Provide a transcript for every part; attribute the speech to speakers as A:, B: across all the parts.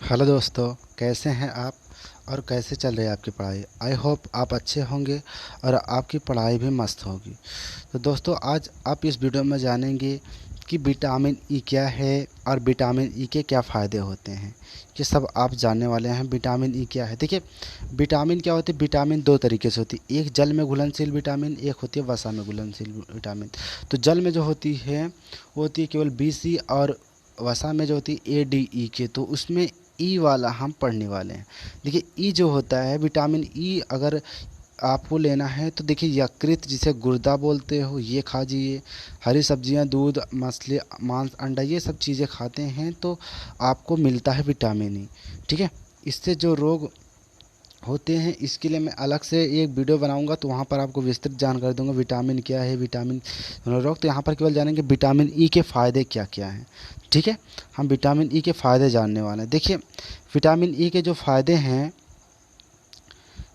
A: Hello दोस्तों, कैसे हैं आप और कैसे चल रही है आपकी पढ़ाई। आई होप आप अच्छे होंगे और आपकी पढ़ाई भी मस्त होगी। तो दोस्तों, आज आप इस वीडियो में जानेंगे कि विटामिन ई क्या है और विटामिन ई के क्या फ़ायदे होते हैं। ये सब आप जानने वाले हैं। विटामिन ई क्या है। देखिए, विटामिन क्या होती है। विटामिन दो तरीके से होती है, एक जल में घुलनशील विटामिन, एक होती है वसा में घुलनशील विटामिन। तो जल में जो होती है वो होती है केवल बी और वसा में जो होती है ए के। तो उसमें ई वाला हम पढ़ने वाले हैं। देखिए, ई जो होता है विटामिन ई, अगर आपको लेना है तो देखिए यकृत, जिसे गुर्दा बोलते हो, ये खा जाइए। हरी सब्जियां, दूध, मछली, मांस, अंडा, ये सब चीज़ें खाते हैं तो आपको मिलता है विटामिन ई। ठीक है। इससे जो रोग होते हैं, इसके लिए मैं अलग से एक वीडियो बनाऊंगा, तो वहाँ पर आपको विस्तृत जानकारी दूंगा विटामिन क्या है, विटामिन रोग। तो यहाँ पर केवल जानेंगे विटामिन ई के फ़ायदे क्या क्या हैं। ठीक है। हम विटामिन ई के फ़ायदे जानने वाले हैं। देखिए, विटामिन ई के जो फ़ायदे हैं,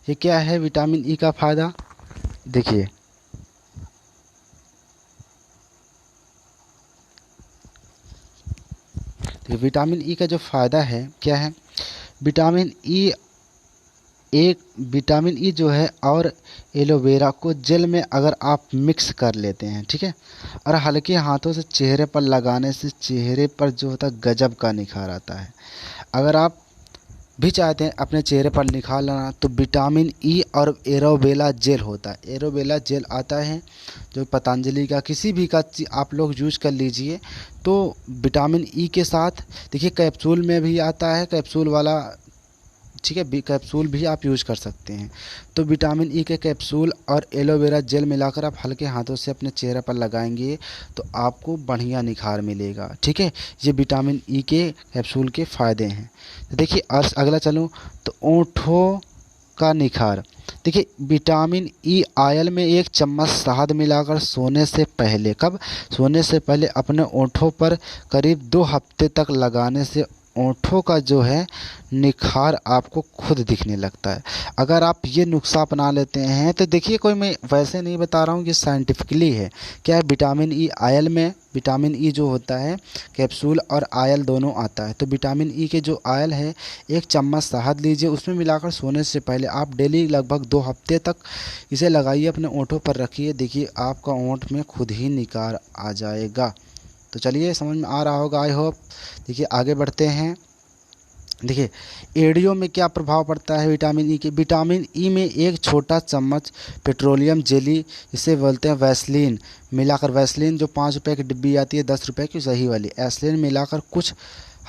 A: ये क्या है विटामिन ई का फ़ायदा। देखिए, विटामिन ई का जो फ़ायदा है क्या है। विटामिन ई, एक विटामिन ई जो है और एलोवेरा को जेल में अगर आप मिक्स कर लेते हैं, ठीक है, और हल्के हाथों से चेहरे पर लगाने से चेहरे पर जो होता है गजब का निखार आता है। अगर आप भी चाहते हैं अपने चेहरे पर निखार लाना, तो विटामिन ई और एलोवेरा जेल होता है। एलोवेरा जेल आता है जो पतंजलि का, किसी भी का आप लोग यूज कर लीजिए। तो विटामिन ई के साथ देखिए कैप्सूल में भी आता है, कैप्सूल वाला, ठीक है, कैप्सूल भी आप यूज कर सकते हैं। तो विटामिन ई के कैप्सूल और एलोवेरा जेल मिलाकर आप हल्के हाथों से अपने चेहरे पर लगाएंगे तो आपको बढ़िया निखार मिलेगा। ठीक है। ये विटामिन ई के कैप्सूल के फ़ायदे हैं। तो देखिए, और अगला चलूँ तो ओंठों का निखार। देखिए, विटामिन ई ऑयल में एक चम्मच शहद मिलाकर सोने से पहले, कब, सोने से पहले अपने ओंठों पर करीब 2 हफ्ते तक लगाने से ओंठों का जो है निखार आपको खुद दिखने लगता है। अगर आप ये नुस्खा अपना लेते हैं तो देखिए, कोई मैं वैसे नहीं बता रहा हूँ, ये साइंटिफिकली है। क्या है, विटामिन ई आयल में, विटामिन ई जो होता है कैप्सूल और आयल दोनों आता है। तो विटामिन ई के जो आयल है, एक चम्मच शहद लीजिए, उसमें मिलाकर सोने से पहले आप डेली लगभग 2 हफ्ते तक इसे लगाइए, अपने ओंठों पर रखिए। देखिए, आपका ओंठ में खुद ही निखार आ जाएगा। तो चलिए, समझ में आ रहा होगा, आई होप। देखिए, आगे बढ़ते हैं। देखिए, एड़ियों में क्या प्रभाव पड़ता है विटामिन ई के। विटामिन ई में एक छोटा चम्मच पेट्रोलियम जेली, इसे बोलते हैं वैसलीन, मिलाकर, वैसलीन जो 5 रुपए की डिब्बी आती है, 10 रुपए की, सही वाली वैसलीन मिलाकर कुछ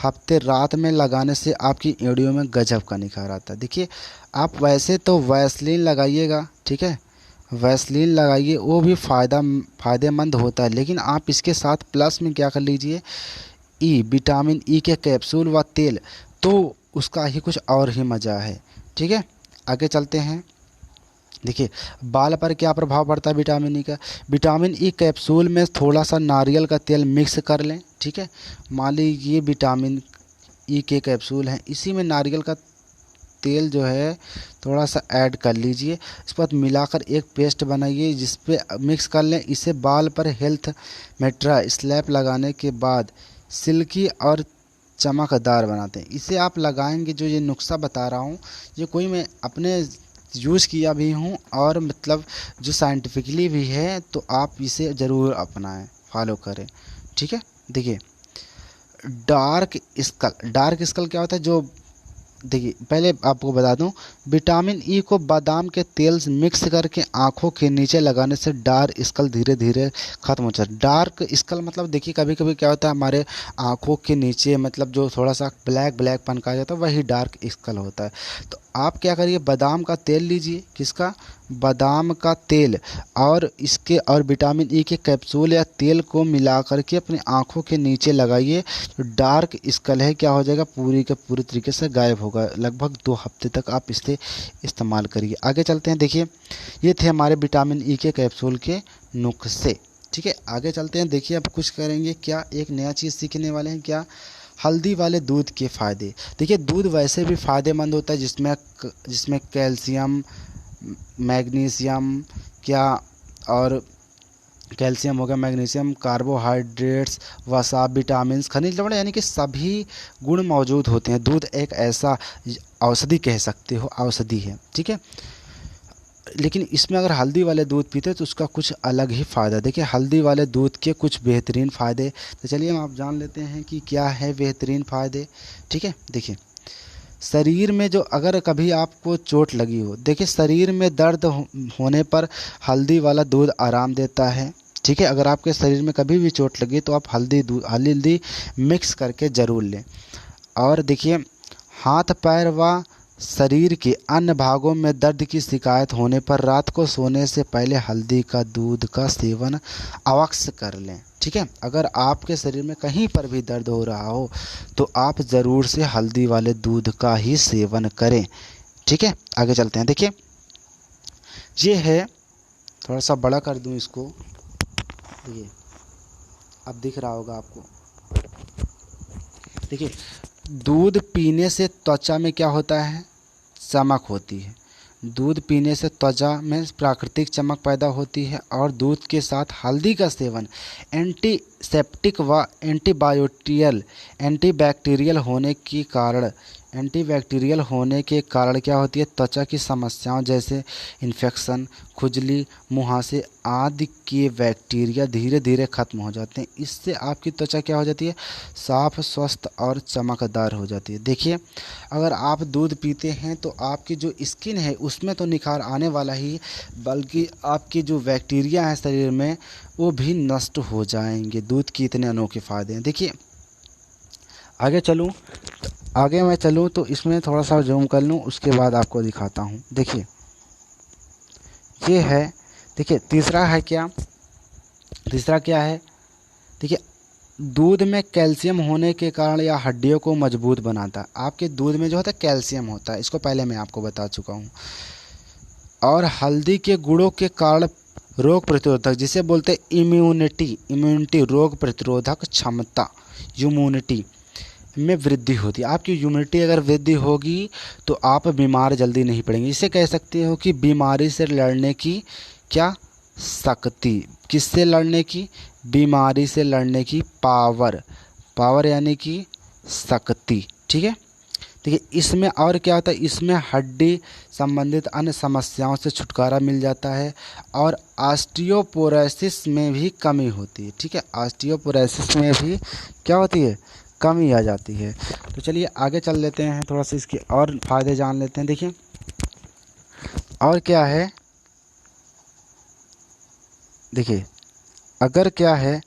A: हफ्ते रात में लगाने से आपकी एड़ियों में गजब का निखार आता है। देखिए, आप वैसे तो वैसलीन लगाइएगा, ठीक है, वैसलीन लगाइए, वो भी फ़ायदेमंद होता है, लेकिन आप इसके साथ प्लस में क्या कर लीजिए, ई, विटामिन ई के कैप्सूल व तेल, तो उसका ही कुछ और ही मज़ा है। ठीक है। आगे चलते हैं। देखिए, बाल पर क्या प्रभाव पड़ता है विटामिन ई का। विटामिन ई कैप्सूल में थोड़ा सा नारियल का तेल मिक्स कर लें, ठीक है। मान लीजिए विटामिन ई के कैप्सूल हैं, इसी में नारियल का तेल जो है थोड़ा सा ऐड कर लीजिए, इसके बाद मिलाकर एक पेस्ट बनाइए, जिस पे मिक्स कर लें। इसे बाल पर हेल्थ मेट्रा स्लैब लगाने के बाद सिल्की और चमकदार बनाते हैं। इसे आप लगाएंगे, जो ये नुस्खा बता रहा हूँ, ये कोई मैं अपने यूज़ किया भी हूँ और मतलब जो साइंटिफिकली भी है, तो आप इसे ज़रूर अपनाएं, फॉलो करें। ठीक है। देखिए, डार्क स्कल क्या होता है, जो, देखिए पहले आपको बता दूं, विटामिन ई को बादाम के तेल से मिक्स करके आंखों के नीचे लगाने से डार्क स्कल धीरे धीरे खत्म हो जाता है। डार्क स्कल मतलब देखिए, कभी कभी क्या होता है, हमारे आंखों के नीचे मतलब जो थोड़ा सा ब्लैक ब्लैक पन का जाता है, वही डार्क स्कल होता है। तो आप क्या करिए, बादाम का तेल लीजिए, किसका, बादाम का तेल, और इसके और विटामिन ई के कैप्सूल या तेल को मिला करके अपनी आंखों के नीचे लगाइए। जो डार्क स्कल है क्या हो जाएगा, पूरी के पूरी तरीके से गायब होगा। लगभग 2 हफ्ते तक आप इसे इस्तेमाल करिए। आगे चलते हैं। देखिए, ये थे हमारे विटामिन ई के कैप्सूल के नुस्खे। ठीक है। आगे चलते हैं। देखिए, अब कुछ करेंगे क्या, एक नया चीज़ सीखने वाले हैं। क्या, हल्दी वाले दूध के फ़ायदे। देखिए, दूध वैसे भी फ़ायदेमंद होता है, जिसमें कैल्शियम, मैग्नीशियम, क्या, और कैल्शियम हो गया, मैग्नीशियम, कार्बोहाइड्रेट्स, वसा, विटामिन्स, खनिज लवण, यानी कि सभी गुण मौजूद होते हैं। दूध एक ऐसा औषधि कह सकते हो, औषधि है, ठीक है। लेकिन इसमें अगर हल्दी वाले दूध पीते तो उसका कुछ अलग ही फ़ायदा। देखिए हल्दी वाले दूध के कुछ बेहतरीन फ़ायदे, तो चलिए हम आप जान लेते हैं कि क्या है बेहतरीन फ़ायदे, ठीक है। देखिए शरीर में जो अगर कभी आपको चोट लगी हो, देखिए शरीर में दर्द होने पर हल्दी वाला दूध आराम देता है, ठीक है। अगर आपके शरीर में कभी भी चोट लगी तो आप हल्दी मिक्स करके ज़रूर लें। और देखिए हाथ पैर व शरीर के अन्य भागों में दर्द की शिकायत होने पर रात को सोने से पहले हल्दी का दूध का सेवन अवश्य कर लें, ठीक है। अगर आपके शरीर में कहीं पर भी दर्द हो रहा हो तो आप ज़रूर से हल्दी वाले दूध का ही सेवन करें, ठीक है। आगे चलते हैं। देखिए ये है, थोड़ा सा बड़ा कर दूं इसको, देखिए अब दिख रहा होगा आपको। देखिए दूध पीने से त्वचा में क्या होता है, चमक होती है। दूध पीने से त्वचा में प्राकृतिक चमक पैदा होती है। और दूध के साथ हल्दी का सेवन एंटीसेप्टिक व एंटीबैक्टीरियल होने के कारण क्या होती है, त्वचा की समस्याओं जैसे इन्फेक्शन, खुजली, मुहासे आदि के बैक्टीरिया धीरे धीरे खत्म हो जाते हैं। इससे आपकी त्वचा क्या हो जाती है, साफ, स्वस्थ और चमकदार हो जाती है। देखिए अगर आप दूध पीते हैं तो आपकी जो स्किन है उसमें तो निखार आने वाला ही, बल्कि आपकी जो बैक्टीरिया है शरीर में वो भी नष्ट हो जाएंगे। दूध के इतने अनोखे फ़ायदे हैं। देखिए आगे मैं चलूँ तो इसमें थोड़ा सा जूम कर लूँ, उसके बाद आपको दिखाता हूँ। देखिए ये है, देखिए तीसरा क्या है, देखिए दूध में कैल्शियम होने के कारण यह हड्डियों को मजबूत बनाता है। आपके दूध में जो होता है कैल्शियम होता है, इसको पहले मैं आपको बता चुका हूँ। और हल्दी के गुणों के कारण रोग प्रतिरोधक, जिसे बोलते हैं इम्यूनिटी, रोग प्रतिरोधक क्षमता, इम्यूनिटी में वृद्धि होती है। आपकी इम्यूनिटी अगर वृद्धि होगी तो आप बीमार जल्दी नहीं पड़ेंगे। इसे कह सकते हो कि बीमारी से लड़ने की क्या शक्ति, किससे लड़ने की, बीमारी से लड़ने की पावर यानी कि शक्ति, ठीक है। देखिए इसमें और क्या होता है, इसमें हड्डी संबंधित अन्य समस्याओं से छुटकारा मिल जाता है। और ऑस्टियोपोरोसिस में भी कमी होती है, ठीक है। ऑस्टियोपोरोसिस में भी क्या होती है, कमी आ जाती है। तो चलिए आगे चल लेते हैं, थोड़ा सा इसके और फ़ायदे जान लेते हैं। देखिए और क्या है, देखिए अगर क्या है,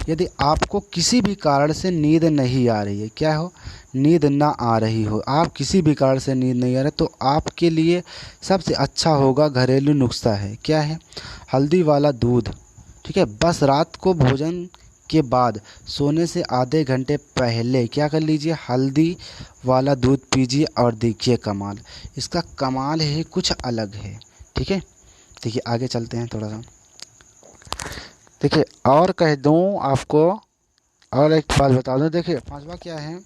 A: यदि आपको किसी भी कारण से नींद नहीं आ रही है, क्या हो, नींद ना आ रही हो, आप किसी भी कारण से नींद नहीं आ रही, तो आपके लिए सबसे अच्छा होगा घरेलू नुस्खा है, क्या है, हल्दी वाला दूध, ठीक है। बस रात को भोजन के बाद सोने से आधे घंटे पहले क्या कर लीजिए, हल्दी वाला दूध पीजिए और देखिए कमाल, इसका कमाल ही कुछ अलग है, ठीक है। देखिए आगे चलते हैं थोड़ा सा। देखिए और कह दूं आपको, और एक बात बता दूं, देखिए पांचवा क्या है,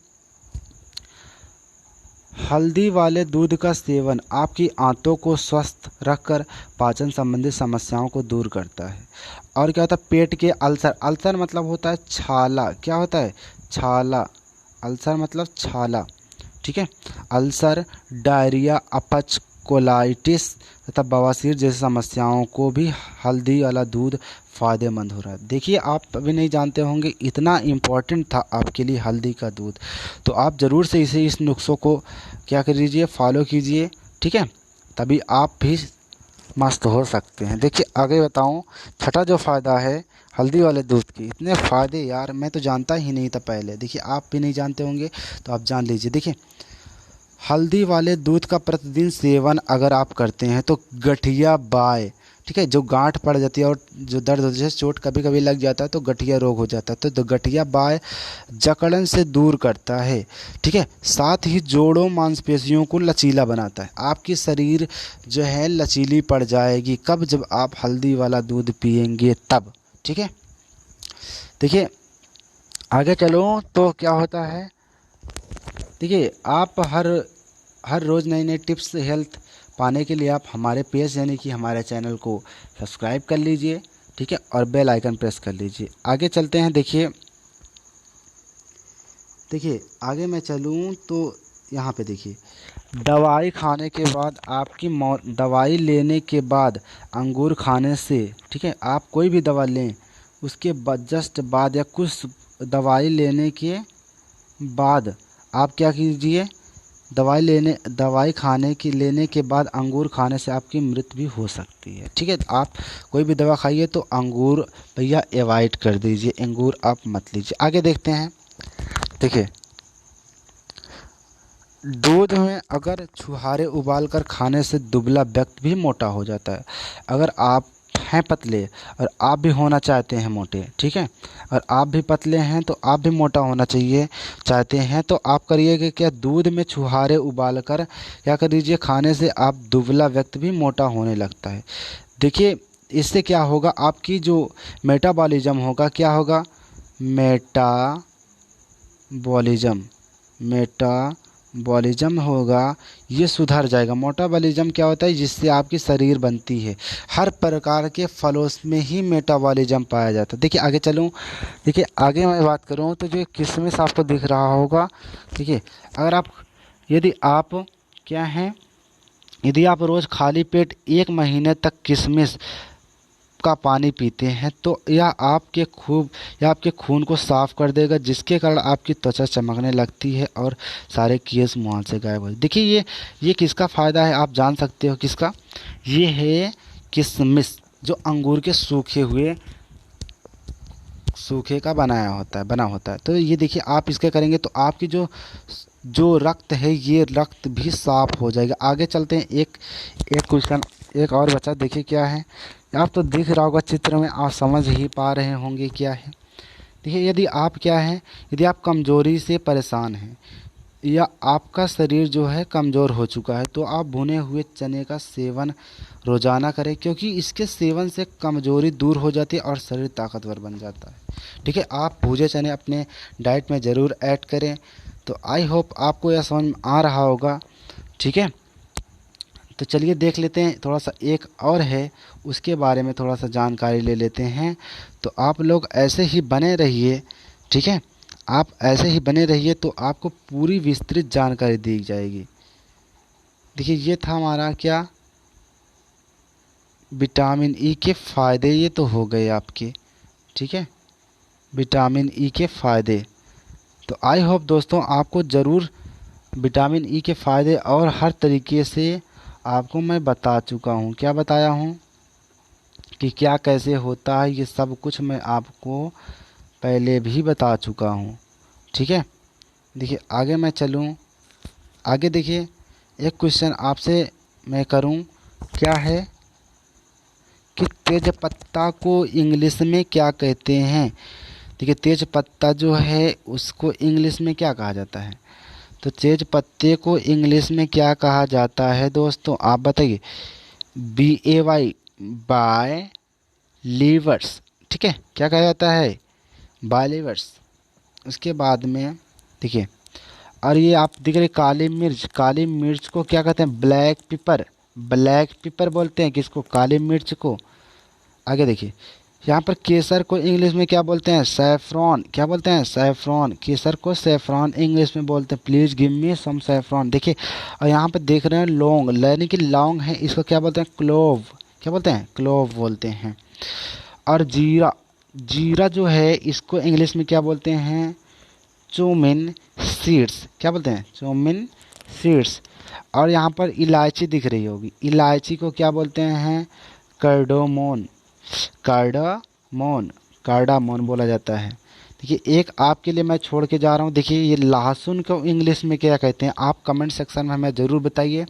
A: हल्दी वाले दूध का सेवन आपकी आंतों को स्वस्थ रखकर पाचन संबंधी समस्याओं को दूर करता है। और क्या होता है, पेट के अल्सर मतलब होता है छाला, क्या होता है, छाला, अल्सर मतलब छाला, ठीक है। अल्सर, डायरिया, अपच, कोलाइटिस तथा बवासीर जैसी समस्याओं को भी हल्दी वाला दूध फ़ायदेमंद हो रहा है। देखिए आप अभी नहीं जानते होंगे इतना इम्पोर्टेंट था आपके लिए हल्दी का दूध, तो आप ज़रूर से इस नुस्खों को क्या कर लीजिए, फॉलो कीजिए, ठीक है, तभी आप भी मस्त हो सकते हैं। देखिए आगे बताऊं, छठा जो फ़ायदा है हल्दी वाले दूध के, इतने फ़ायदे यार मैं तो जानता ही नहीं था पहले, देखिए आप भी नहीं जानते होंगे तो आप जान लीजिए। देखिए हल्दी वाले दूध का प्रतिदिन सेवन अगर आप करते हैं तो गठिया बाय, ठीक है, जो गांठ पड़ जाती है और जो दर्द होता है, चोट कभी कभी लग जाता है तो गठिया रोग हो जाता है, तो गठिया बाय जकड़न से दूर करता है, ठीक है। साथ ही जोड़ों मांसपेशियों को लचीला बनाता है, आपकी शरीर जो है लचीली पड़ जाएगी, कब, जब आप हल्दी वाला दूध पिएंगे तब, ठीक है। देखिए आगे चलो तो क्या होता है, देखिए आप हर रोज़ नई नई टिप्स हेल्थ पाने के लिए आप हमारे पेज यानी कि हमारे चैनल को सब्सक्राइब कर लीजिए, ठीक है, और बेल आइकन प्रेस कर लीजिए। आगे चलते हैं। देखिए आगे मैं चलूँ तो यहाँ पे देखिए, दवाई खाने के बाद आपकी दवाई लेने के बाद अंगूर खाने से, ठीक है, आप कोई भी दवा लें उसके बाद जस्ट बाद या कुछ दवाई लेने के बाद आप क्या कीजिए, दवाई लेने के बाद अंगूर खाने से आपकी मृत्यु भी हो सकती है। ठीक है, आप कोई भी दवा खाइए तो अंगूर भैया अवॉइड कर दीजिए, अंगूर आप मत लीजिए। आगे देखते हैं। देखिए, दूध में अगर छुहारे उबाल कर खाने से दुबला व्यक्ति भी मोटा हो जाता है। अगर आप हैं पतले और आप भी होना चाहते हैं मोटे, ठीक है, और आप भी पतले हैं तो आप भी मोटा होना चाहते हैं तो आप करिए कि क्या, दूध में छुहारे उबाल कर क्या कर दीजिए खाने से आप दुबला व्यक्ति भी मोटा होने लगता है। देखिए, इससे क्या होगा, आपकी जो मेटाबॉलिज्म होगा, क्या होगा, मेटाबॉलिज्म होगा, ये सुधर जाएगा। मेटाबॉलिज्म क्या होता है, जिससे आपकी शरीर बनती है। हर प्रकार के फलों में ही मेटाबॉलिज्म पाया जाता है। देखिए आगे चलूँ। देखिए आगे मैं बात करूँ तो जो किशमिश आपको दिख रहा होगा, ठीक है, यदि आप रोज़ खाली पेट 1 महीने तक किशमिश का पानी पीते हैं तो यह आपके खून को साफ कर देगा, जिसके कारण आपकी त्वचा चमकने लगती है और सारे केस मुंह से गायब हो। देखिए ये किसका फ़ायदा है, आप जान सकते हो किसका, ये है किशमिश, जो अंगूर के सूखे का बना होता है। तो ये देखिए, आप इसके करेंगे तो आपकी जो रक्त है, ये रक्त भी साफ हो जाएगा। आगे चलते हैं। एक क्वेश्चन एक और बचा। देखिए क्या है, आप तो दिख रहा होगा चित्र में, आप समझ ही पा रहे होंगे क्या है। देखिए, यदि आप कमज़ोरी से परेशान हैं या आपका शरीर जो है कमज़ोर हो चुका है तो आप भुने हुए चने का सेवन रोज़ाना करें, क्योंकि इसके सेवन से कमज़ोरी दूर हो जाती है और शरीर ताकतवर बन जाता है। ठीक है, आप भुने चने अपने डाइट में ज़रूर ऐड करें। तो आई होप आपको यह समझ में आ रहा होगा। ठीक है, तो चलिए देख लेते हैं, थोड़ा सा एक और है उसके बारे में थोड़ा सा जानकारी ले लेते हैं। तो आप लोग ऐसे ही बने रहिए, ठीक है, आप ऐसे ही बने रहिए तो आपको पूरी विस्तृत जानकारी दी जाएगी। देखिए, ये था हमारा क्या, विटामिन ई के फ़ायदे। ये तो हो गए आपके, ठीक है, विटामिन ई के फ़ायदे। तो आई होप दोस्तों आपको ज़रूर विटामिन ई के फ़ायदे और हर तरीके से आपको मैं बता चुका हूँ। क्या बताया हूँ कि क्या कैसे होता है, ये सब कुछ मैं आपको पहले भी बता चुका हूँ। ठीक है, देखिए आगे मैं चलूँ। आगे देखिए, एक क्वेश्चन आपसे मैं करूँ, क्या है कि तेज पत्ता को इंग्लिश में क्या कहते हैं। देखिए, तेज पत्ता जो है उसको इंग्लिश में क्या कहा जाता है, तो तेज पत्ते को इंग्लिश में क्या कहा जाता है दोस्तों, आप बताइए। BAY बाय लीवर्स, ठीक है, क्या कहा जाता है, बाय लीवर्स। उसके बाद में देखिए, और ये आप देख रहे काली मिर्च को क्या कहते हैं, ब्लैक पेपर बोलते हैं किसको, काली मिर्च को। आगे देखिए, यहाँ पर केसर को इंग्लिश में क्या बोलते हैं, सैफरॉन। क्या बोलते हैं, सैफरॉन। केसर को सैफरॉन इंग्लिश में बोलते हैं। Please give me some saffron. देखिए, और यहाँ पर देख रहे हैं लौंग, यानी कि लौंग है, इसको क्या बोलते हैं, क्लोव। क्या बोलते हैं, क्लोव बोलते हैं। और जीरा जो है इसको इंग्लिश में क्या बोलते हैं, चोमिन सीड्स। क्या बोलते हैं, चोमिन सीड्स। और यहाँ पर इलायची दिख रही होगी, इलायची को क्या बोलते हैं, कार्डामोन बोला जाता है। देखिए, एक आपके लिए मैं छोड़ के जा रहा हूँ। देखिए, ये लहसुन को इंग्लिश में क्या कहते हैं, आप कमेंट सेक्शन में हमें ज़रूर बताइए।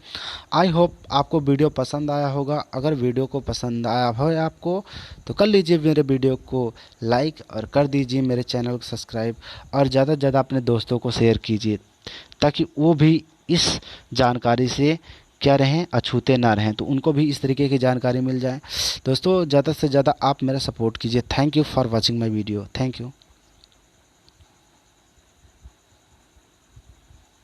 A: आई होप आपको वीडियो पसंद आया होगा। अगर वीडियो को पसंद आया हो आपको तो कर लीजिए मेरे वीडियो को लाइक और कर दीजिए मेरे चैनल को सब्सक्राइब, और ज़्यादा से ज़्यादा अपने दोस्तों को शेयर कीजिए ताकि वो भी इस जानकारी से क्या रहें, अछूते ना रहें, तो उनको भी इस तरीके की जानकारी मिल जाए। दोस्तों, ज़्यादा से ज़्यादा आप मेरा सपोर्ट कीजिए। Thank you for watching my video. Thank you.